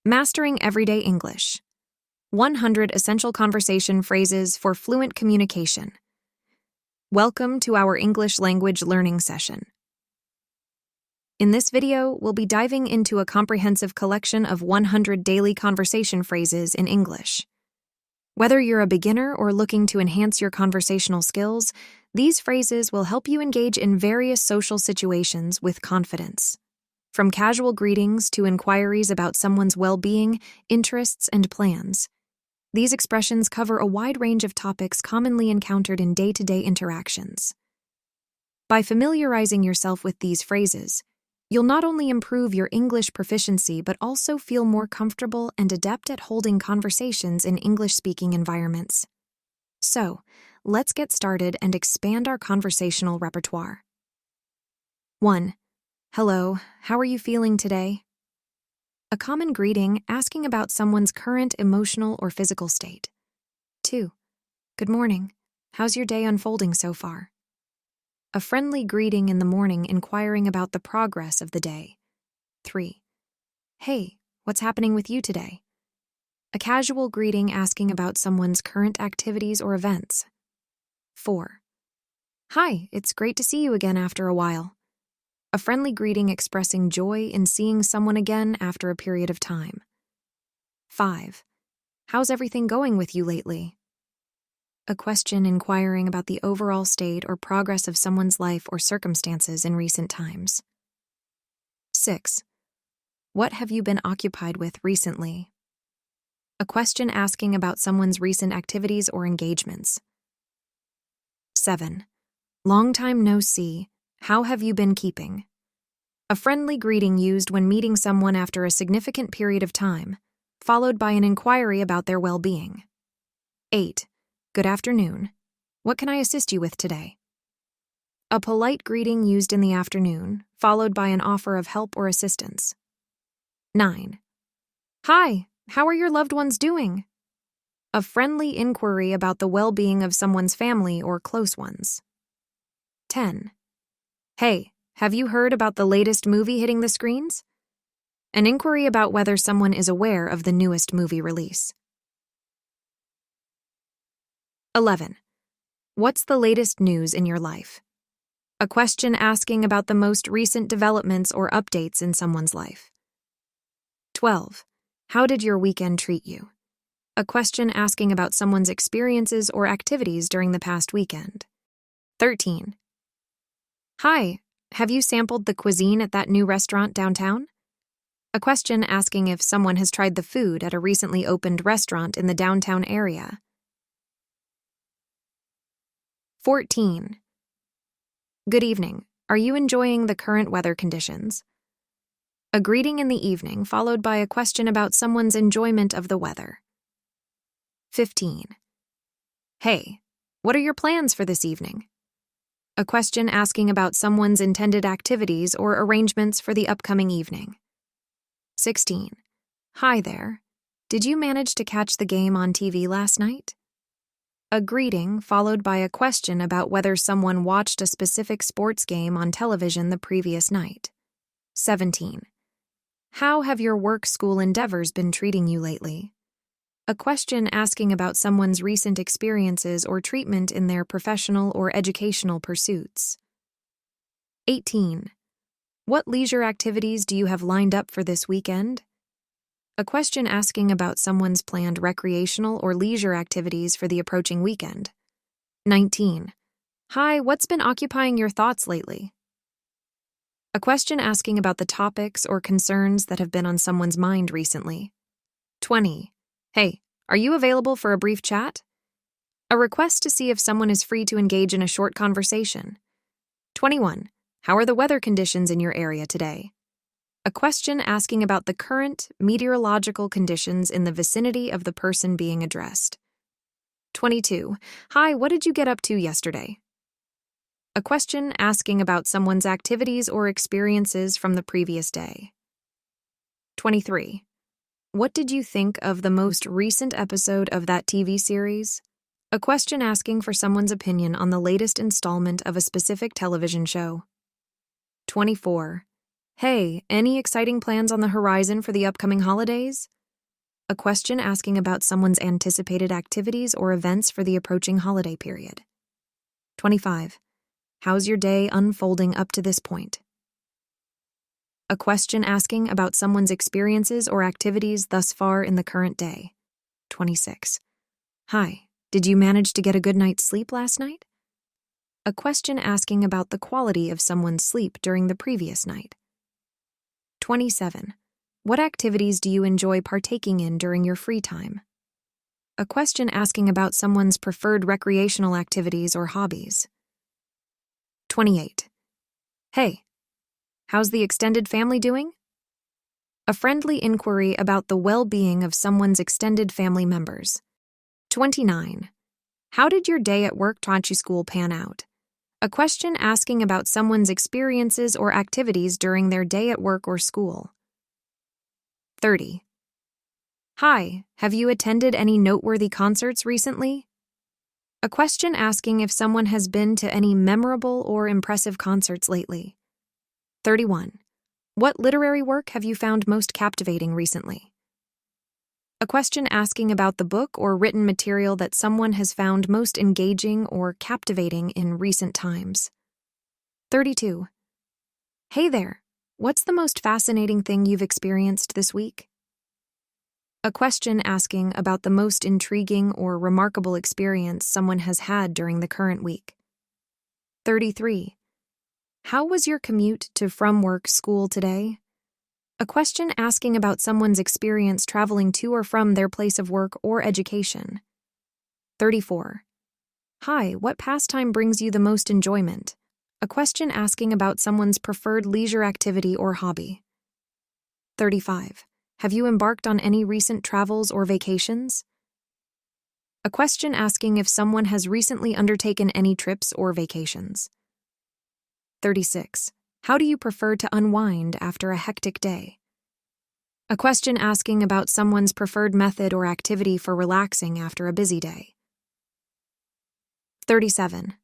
Mastering Everyday English. 100 Essential Conversation Phrases for Fluent Communication. Welcome to our English language learning session. In this video, we'll be diving into a comprehensive collection of 100 daily conversation phrases in English. Whether you're a beginner or looking to enhance your conversational skills, these phrases will help you engage in various social situations with confidence. From casual greetings to inquiries about someone's well-being, interests, and plans. These expressions cover a wide range of topics commonly encountered in day-to-day interactions. By familiarizing yourself with these phrases, you'll not only improve your English proficiency but also feel more comfortable and adept at holding conversations in English-speaking environments. So, let's get started and expand our conversational repertoire. 1. Hello, how are you feeling today? A common greeting asking about someone's current emotional or physical state. 2. Good morning, how's your day unfolding so far? A friendly greeting in the morning inquiring about the progress of the day. 3. Hey, what's happening with you today? A casual greeting asking about someone's current activities or events. 4. Hi, it's great to see you again after a while. A friendly greeting expressing joy in seeing someone again after a period of time. 5. How's everything going with you lately? A question inquiring about the overall state or progress of someone's life or circumstances in recent times. 6. What have you been occupied with recently? A question asking about someone's recent activities or engagements. 7. Long time no see. How have you been keeping? A friendly greeting used when meeting someone after a significant period of time, followed by an inquiry about their well-being. 8. Good afternoon. What can I assist you with today? A polite greeting used in the afternoon, followed by an offer of help or assistance. 9. Hi, how are your loved ones doing? A friendly inquiry about the well-being of someone's family or close ones. 10. Hey, have you heard about the latest movie hitting the screens? An inquiry about whether someone is aware of the newest movie release. 11. What's the latest news in your life? A question asking about the most recent developments or updates in someone's life. 12. How did your weekend treat you? A question asking about someone's experiences or activities during the past weekend. 13. Hi, have you sampled the cuisine at that new restaurant downtown? A question asking if someone has tried the food at a recently opened restaurant in the downtown area. 14. Good evening. Are you enjoying the current weather conditions? A greeting in the evening followed by a question about someone's enjoyment of the weather. 15. Hey, what are your plans for this evening? A question asking about someone's intended activities or arrangements for the upcoming evening. 16. Hi there. Did you manage to catch the game on TV last night? A greeting followed by a question about whether someone watched a specific sports game on television the previous night. 17. How have your work-school endeavors been treating you lately? A question asking about someone's recent experiences or treatment in their professional or educational pursuits. 18. What leisure activities do you have lined up for this weekend? A question asking about someone's planned recreational or leisure activities for the approaching weekend. 19. Hi, what's been occupying your thoughts lately? A question asking about the topics or concerns that have been on someone's mind recently. 20. Hey, are you available for a brief chat? A request to see if someone is free to engage in a short conversation. 21. How are the weather conditions in your area today? A question asking about the current meteorological conditions in the vicinity of the person being addressed. 22. Hi, what did you get up to yesterday? A question asking about someone's activities or experiences from the previous day. 23. What did you think of the most recent episode of that TV series? A question asking for someone's opinion on the latest installment of a specific television show. 24. Hey, any exciting plans on the horizon for the upcoming holidays? A question asking about someone's anticipated activities or events for the approaching holiday period. 25. How's your day unfolding up to this point? A question asking about someone's experiences or activities thus far in the current day. 26. Hi, did you manage to get a good night's sleep last night? A question asking about the quality of someone's sleep during the previous night. 27. What activities do you enjoy partaking in during your free time? A question asking about someone's preferred recreational activities or hobbies. 28. Hey, how's the extended family doing? A friendly inquiry about the well-being of someone's extended family members. 29. How did your day at work / school pan out? A question asking about someone's experiences or activities during their day at work or school. 30. Hi, have you attended any noteworthy concerts recently? A question asking if someone has been to any memorable or impressive concerts lately. 31. What literary work have you found most captivating recently? A question asking about the book or written material that someone has found most engaging or captivating in recent times. 32. Hey there, what's the most fascinating thing you've experienced this week? A question asking about the most intriguing or remarkable experience someone has had during the current week. 33. How was your commute to from work school today? A question asking about someone's experience traveling to or from their place of work or education. 34. Hi, what pastime brings you the most enjoyment? A question asking about someone's preferred leisure activity or hobby. 35. Have you embarked on any recent travels or vacations? A question asking if someone has recently undertaken any trips or vacations. 36. How do you prefer to unwind after a hectic day? A question asking about someone's preferred method or activity for relaxing after a busy day. 37.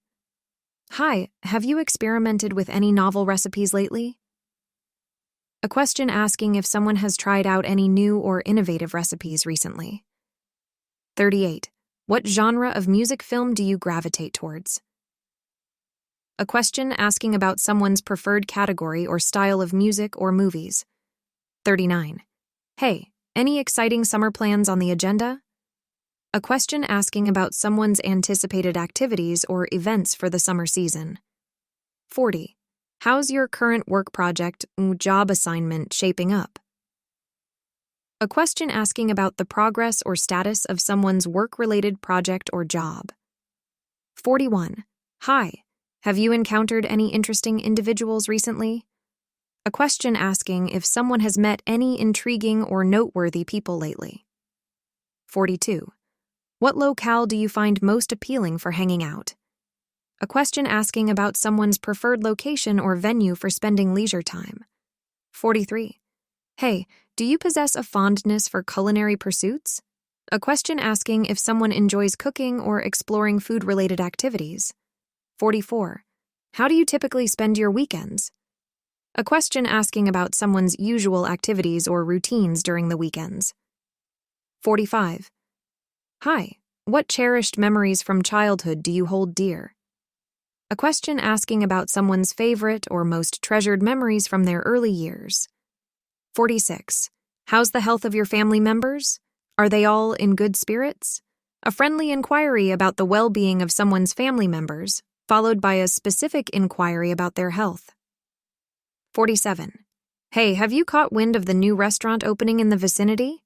Hi, have you experimented with any novel recipes lately? A question asking if someone has tried out any new or innovative recipes recently. 38. What genre of music film do you gravitate towards? A question asking about someone's preferred category or style of music or movies. 39. Hey, any exciting summer plans on the agenda? A question asking about someone's anticipated activities or events for the summer season. 40. How's your current work project, job assignment shaping up? A question asking about the progress or status of someone's work-related project or job. 41. Hi, have you encountered any interesting individuals recently? A question asking if someone has met any intriguing or noteworthy people lately. 42. What locale do you find most appealing for hanging out? A question asking about someone's preferred location or venue for spending leisure time. 43. Hey, do you possess a fondness for culinary pursuits? A question asking if someone enjoys cooking or exploring food-related activities. 44. How do you typically spend your weekends? A question asking about someone's usual activities or routines during the weekends. 45. Hi, what cherished memories from childhood do you hold dear? A question asking about someone's favorite or most treasured memories from their early years. 46. How's the health of your family members? Are they all in good spirits? A friendly inquiry about the well-being of someone's family members, followed by a specific inquiry about their health. 47. Hey, have you caught wind of the new restaurant opening in the vicinity?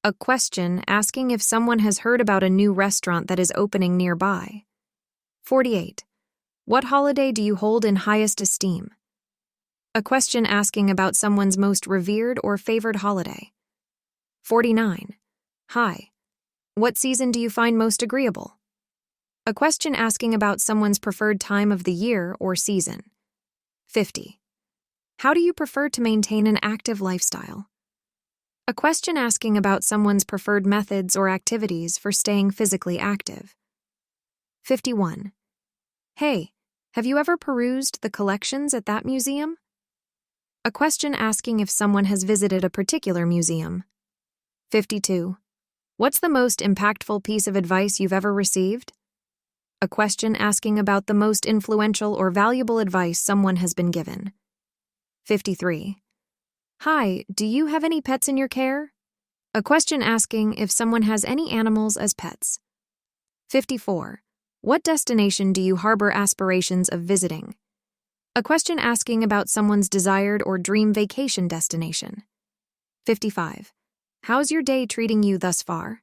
A question asking if someone has heard about a new restaurant that is opening nearby. 48. What holiday do you hold in highest esteem? A question asking about someone's most revered or favored holiday. 49. Hi. What season do you find most agreeable? A question asking about someone's preferred time of the year or season. 50. How do you prefer to maintain an active lifestyle? A question asking about someone's preferred methods or activities for staying physically active. 51. Hey, have you ever perused the collections at that museum? A question asking if someone has visited a particular museum. 52. What's the most impactful piece of advice you've ever received? A question asking about the most influential or valuable advice someone has been given. 53. Hi, do you have any pets in your care? A question asking if someone has any animals as pets. 54. What destination do you harbor aspirations of visiting? A question asking about someone's desired or dream vacation destination. 55. How's your day treating you thus far?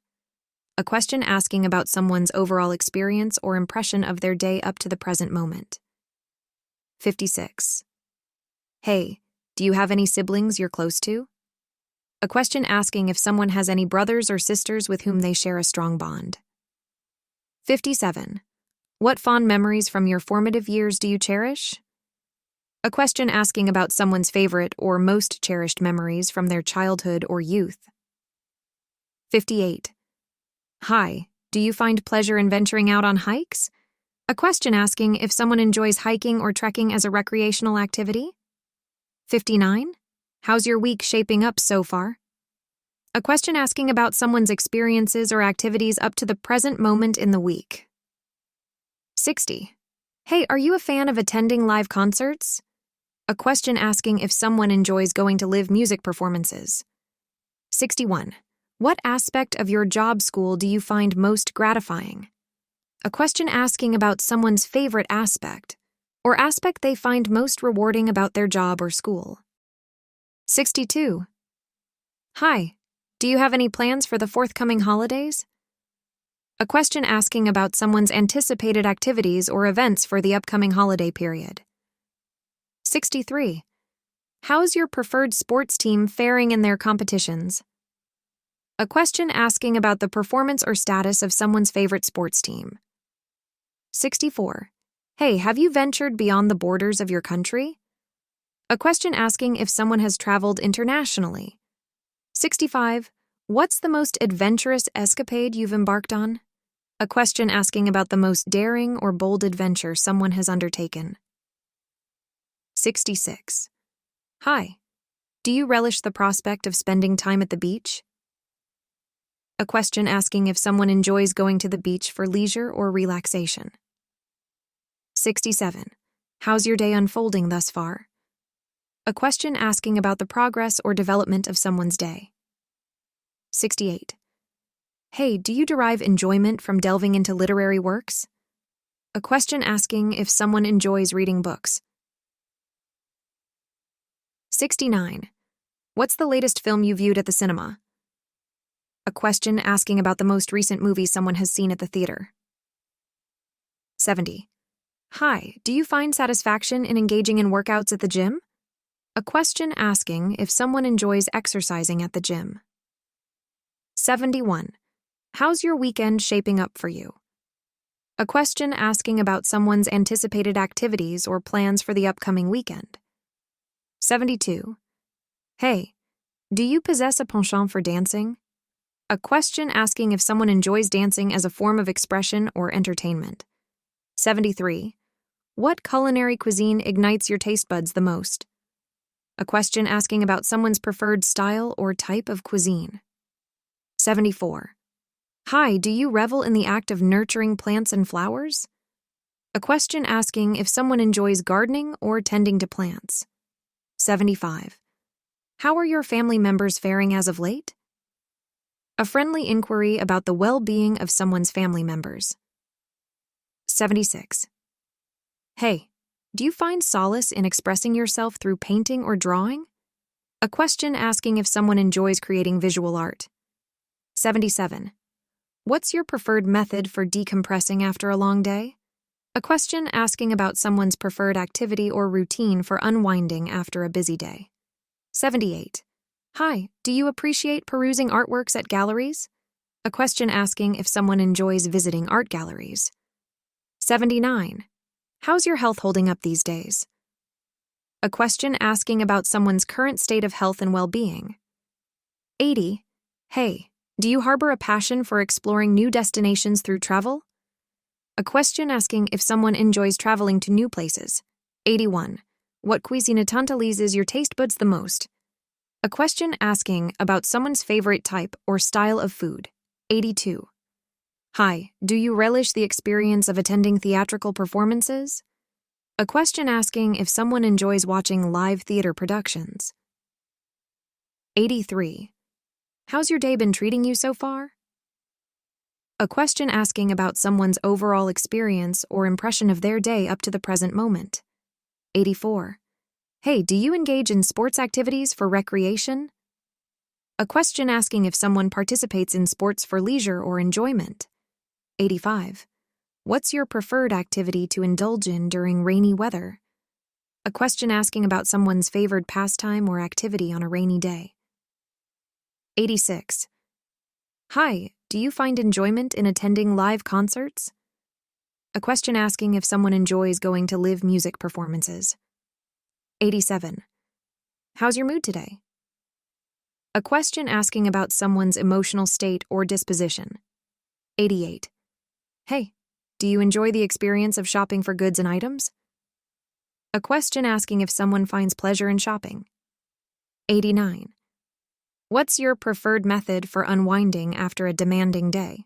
A question asking about someone's overall experience or impression of their day up to the present moment. 56. Hey, do you have any siblings you're close to? A question asking if someone has any brothers or sisters with whom they share a strong bond. 57. What fond memories from your formative years do you cherish? A question asking about someone's favorite or most cherished memories from their childhood or youth. 58. Hi, do you find pleasure in venturing out on hikes? A question asking if someone enjoys hiking or trekking as a recreational activity. 59. How's your week shaping up so far? A question asking about someone's experiences or activities up to the present moment in the week. 60. Hey, are you a fan of attending live concerts? A question asking if someone enjoys going to live music performances. 61. What aspect of your job school do you find most gratifying? A question asking about someone's favorite aspect, or aspect they find most rewarding about their job or school. 62. Hi, do you have any plans for the forthcoming holidays? A question asking about someone's anticipated activities or events for the upcoming holiday period. 63. How's your preferred sports team faring in their competitions? A question asking about the performance or status of someone's favorite sports team. 64. Hey, have you ventured beyond the borders of your country? A question asking if someone has traveled internationally. 65. What's the most adventurous escapade you've embarked on? A question asking about the most daring or bold adventure someone has undertaken. 66. Hi, do you relish the prospect of spending time at the beach? A question asking if someone enjoys going to the beach for leisure or relaxation. 67. How's your day unfolding thus far? A question asking about the progress or development of someone's day. 68. Hey, do you derive enjoyment from delving into literary works? A question asking if someone enjoys reading books. 69. What's the latest film you viewed at the cinema? A question asking about the most recent movie someone has seen at the theater. 70. Hi, do you find satisfaction in engaging in workouts at the gym? A question asking if someone enjoys exercising at the gym. 71. How's your weekend shaping up for you? A question asking about someone's anticipated activities or plans for the upcoming weekend. 72. Hey, do you possess a penchant for dancing? A question asking if someone enjoys dancing as a form of expression or entertainment. 73. What culinary cuisine ignites your taste buds the most? A question asking about someone's preferred style or type of cuisine. 74. Hi, do you revel in the act of nurturing plants and flowers? A question asking if someone enjoys gardening or tending to plants. 75. How are your family members faring as of late? A friendly inquiry about the well-being of someone's family members. 76. Hey, do you find solace in expressing yourself through painting or drawing? A question asking if someone enjoys creating visual art. 77. What's your preferred method for decompressing after a long day? A question asking about someone's preferred activity or routine for unwinding after a busy day. 78. Hi, do you appreciate perusing artworks at galleries? A question asking if someone enjoys visiting art galleries. 79. How's your health holding up these days? A question asking about someone's current state of health and well-being. 80. Hey, do you harbor a passion for exploring new destinations through travel? A question asking if someone enjoys traveling to new places. 81. What cuisine tantalizes your taste buds the most? A question asking about someone's favorite type or style of food. 82. Hi, do you relish the experience of attending theatrical performances? A question asking if someone enjoys watching live theater productions. 83. How's your day been treating you so far? A question asking about someone's overall experience or impression of their day up to the present moment. 84. Hey, do you engage in sports activities for recreation? A question asking if someone participates in sports for leisure or enjoyment. 85. What's your preferred activity to indulge in during rainy weather? A question asking about someone's favored pastime or activity on a rainy day. 86. Hi, do you find enjoyment in attending live concerts? A question asking if someone enjoys going to live music performances. 87. How's your mood today? A question asking about someone's emotional state or disposition. 88. Hey, do you enjoy the experience of shopping for goods and items? A question asking if someone finds pleasure in shopping. 89. What's your preferred method for unwinding after a demanding day?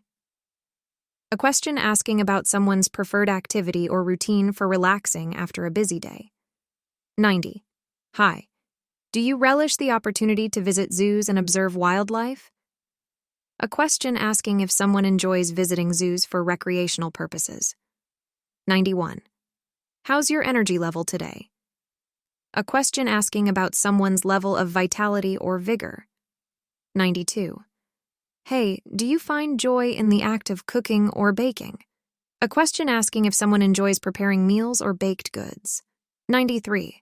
A question asking about someone's preferred activity or routine for relaxing after a busy day. 90. Hi. Do you relish the opportunity to visit zoos and observe wildlife? A question asking if someone enjoys visiting zoos for recreational purposes. 91. How's your energy level today? A question asking about someone's level of vitality or vigor. 92. Hey, do you find joy in the act of cooking or baking? A question asking if someone enjoys preparing meals or baked goods. 93.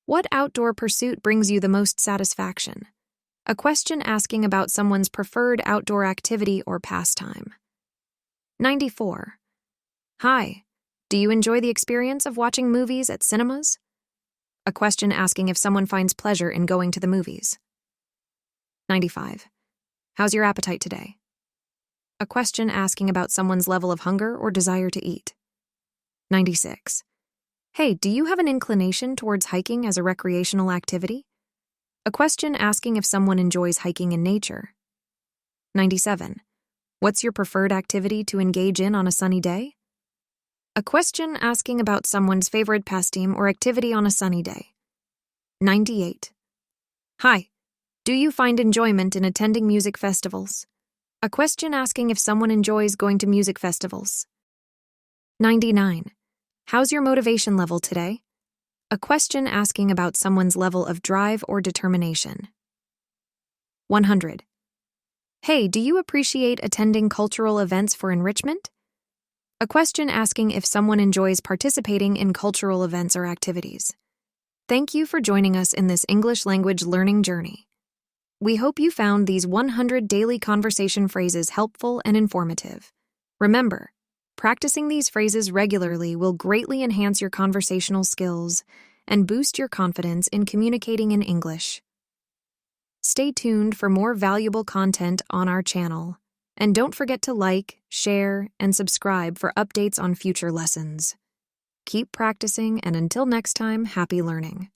What outdoor pursuit brings you the most satisfaction? A question asking about someone's preferred outdoor activity or pastime. 94. Hi, do you enjoy the experience of watching movies at cinemas? A question asking if someone finds pleasure in going to the movies. 95. How's your appetite today? A question asking about someone's level of hunger or desire to eat. 96. Hey, do you have an inclination towards hiking as a recreational activity? A question asking if someone enjoys hiking in nature. 97. What's your preferred activity to engage in on a sunny day? A question asking about someone's favorite pastime or activity on a sunny day. 98. Hi, do you find enjoyment in attending music festivals? A question asking if someone enjoys going to music festivals. 99. How's your motivation level today? A question asking about someone's level of drive or determination. 100. Hey, do you appreciate attending cultural events for enrichment? A question asking if someone enjoys participating in cultural events or activities. Thank you for joining us in this English language learning journey. We hope you found these 100 daily conversation phrases helpful and informative. Remember, practicing these phrases regularly will greatly enhance your conversational skills and boost your confidence in communicating in English. Stay tuned for more valuable content on our channel, and don't forget to like, share, and subscribe for updates on future lessons. Keep practicing, and until next time, happy learning.